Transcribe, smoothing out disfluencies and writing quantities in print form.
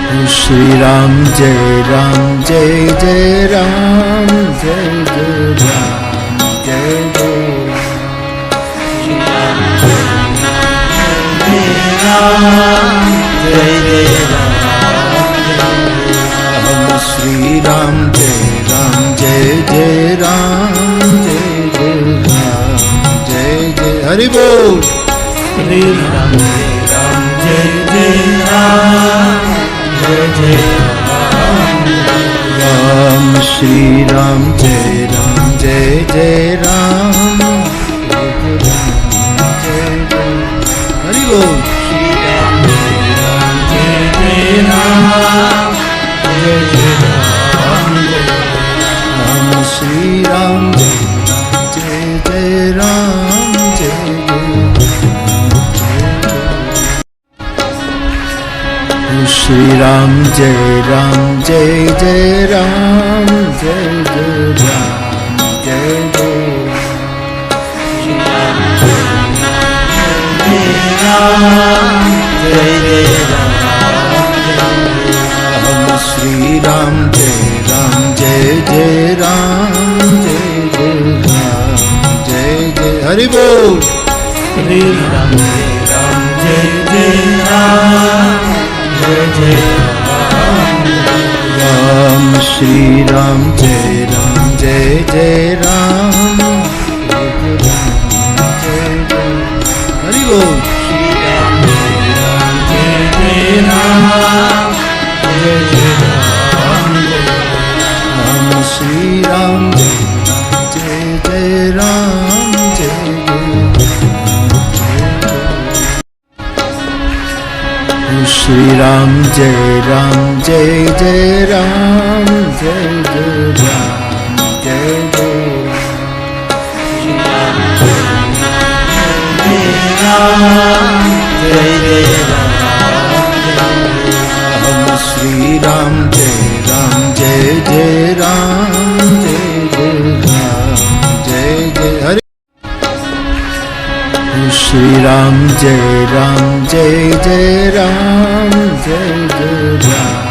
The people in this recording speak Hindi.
श्री राम जय जय राम जय जय राम जय जय राम श्री राम जय जय राम जय जय हरि बोल श्री राम जय राम जय जय राम श्री राम जय जय राम हरि बोल श्री राम जय राम जय जय राम श्री राम जय राम जय श्री राम जय राम जय राम जय राम जय राम श्री राम जय राम जय हरि बोल श्री राम जय राम जय राम श्री राम जय राम हरि बोल श्री राम जय राम श्री राम जय राम श्री राम जय राम जय राम श्री राम जय राम जय हरि श्री राम जय राम जय राम जय राम